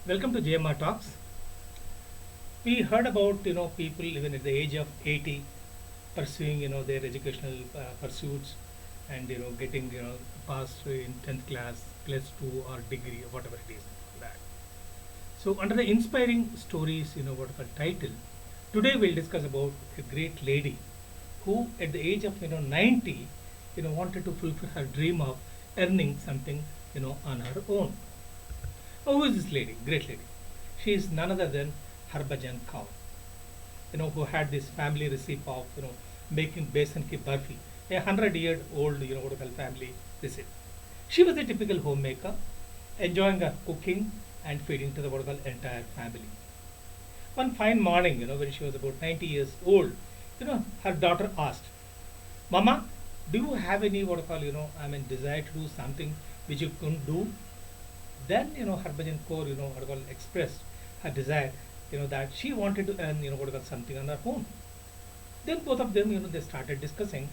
Welcome to JMR Talks. We heard about people even at the age of 80 pursuing their educational pursuits and getting pass in 10th class, plus 2 or degree or whatever it is that. So under the inspiring stories what are title, today we'll discuss about a great lady who at the age of 90 wanted to fulfill her dream of earning something on her own. Oh, who is this lady? Great lady. She is none other than Harbhajan Kaur, who had this family recipe of, making besan ki barfi, a 100-year-old, what you call family recipe. She was a typical homemaker, enjoying her cooking and feeding to the what you call entire family. One fine morning, when she was about 90 years old, her daughter asked, Mama, do you have any what you call, desire to do something which you couldn't do? Then, Harbhajan Kaur, what you call, expressed her desire, that she wanted to earn, what you call, something on her own. Then both of them, they started discussing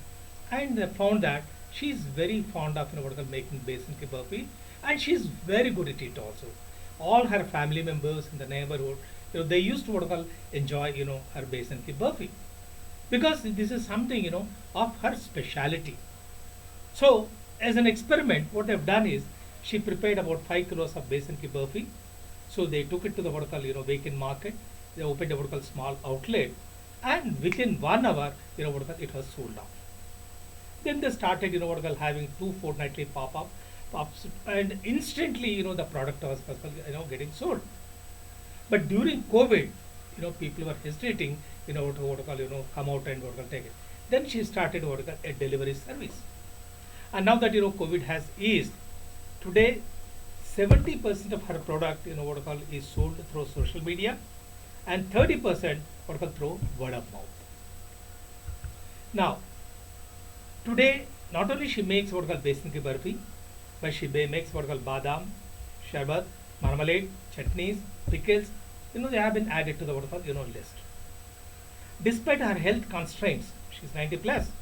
and they found that she is very fond of, what you call, making besan ki barfi, and she is very good at it also. All her family members in the neighborhood, they used to, what you call, enjoy, her besan ki barfi because this is something, of her speciality. So, as an experiment, what they've done is she prepared about 5 kilos of besan ki burfi. So they took it to the what you call, vacant market. They opened a what you call small outlet, and within 1 hour, what you call, it was sold out. Then they started, what you call, having 2 fortnightly pops, and instantly, the product was, getting sold. But during COVID, people were hesitating, to what you call, come out and what you call, take it. Then she started what you call a delivery service. And now that COVID has eased, today 70% of her product what you call is sold through social media, and 30% what you call through word of mouth. Now today not only she makes what you call besan ki barfi, but she makes what you call badam, sharbat, marmalade, chutneys, pickles. They have been added to the what you call list. Despite her health constraints, she's 90 plus.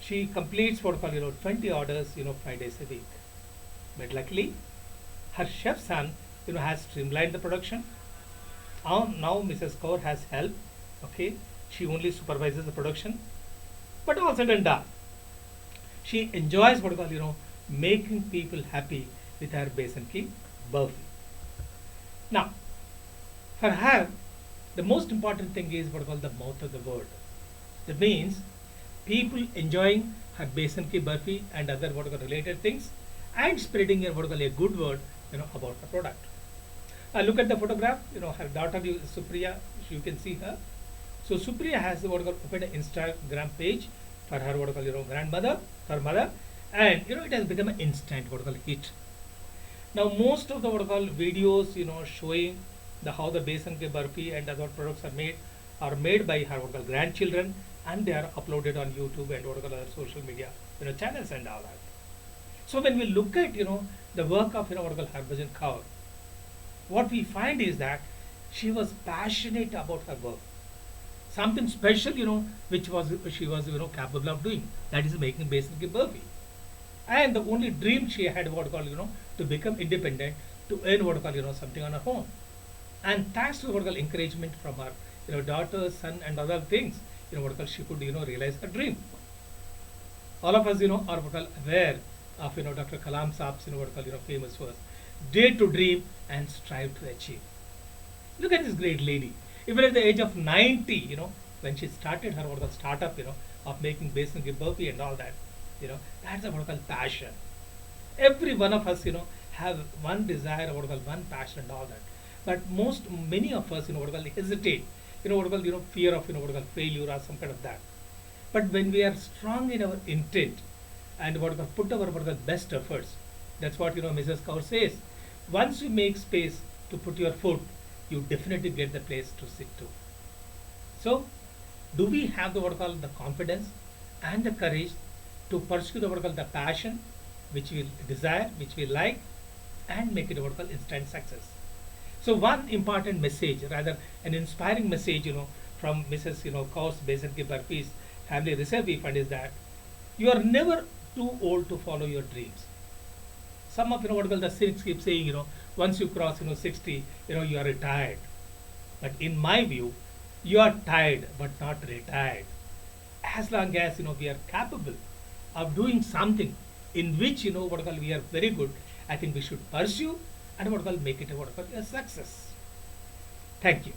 She completes what you call 20 orders 5 days a week. But luckily, her chef son has streamlined the production. Now Mrs. Kaur has help. Okay, she only supervises the production. But all said and done, she enjoys what you call making people happy with her besan ki barfi. Now, for her, the most important thing is what you call the mouth of the word. That means people enjoying her besan ki barfi and other what you call related things, and spreading a what you call a good word about the product. Look at the photograph. Her daughter Supriya. You can see her. So Supriya has what you call opened an Instagram page for her what you call grandmother, her mother, and it has become an instant what you call hit. Now most of the what you call videos showing the how the besan ki barfi and other products are made by her what you call grandchildren, and they are uploaded on YouTube and what you call other social media channels and all that. So when we look at the work of what you call Harbhajan Kaur, what we find is that she was passionate about her work. Something special, which was she was capable of doing. That is making besan ki barfi. And the only dream she had what you call to become independent, to earn what you call something on her own. And thanks to what you call encouragement from her daughter, son, and other things, what you call she could realize her dream. All of us are what you call aware of Dr. Kalam Saab's what you call famous words, dare to dream and strive to achieve. Look at this great lady. Even at the age of 90, when she started her what you call startup, of making besan ki barfi and all that, that's a what you call passion. Every one of us, have one desire, what you call one passion and all that. But many of us, what you call hesitate, what you call fear of what you call failure or some kind of that. But when we are strong in our intent and what you call put our what you call best efforts, that's what Mrs. Kaur says. Once you make space to put your foot, you definitely get the place to sit to. So, do we have the what you call the confidence and the courage to pursue the what you call the passion which we desire, which we like, and make it what you call instant success? So one important message, rather an inspiring message, from Mrs. Kaur's Besan Ki Barfi's Family Reserve Fund is that you are never too old to follow your dreams. Some of what you call the cynics keep saying, once you cross 60, you are retired. But in my view, you are tired but not retired. As long as we are capable of doing something in which what you call we are very good, I think we should pursue and what you call make it a what you call a success. Thank you.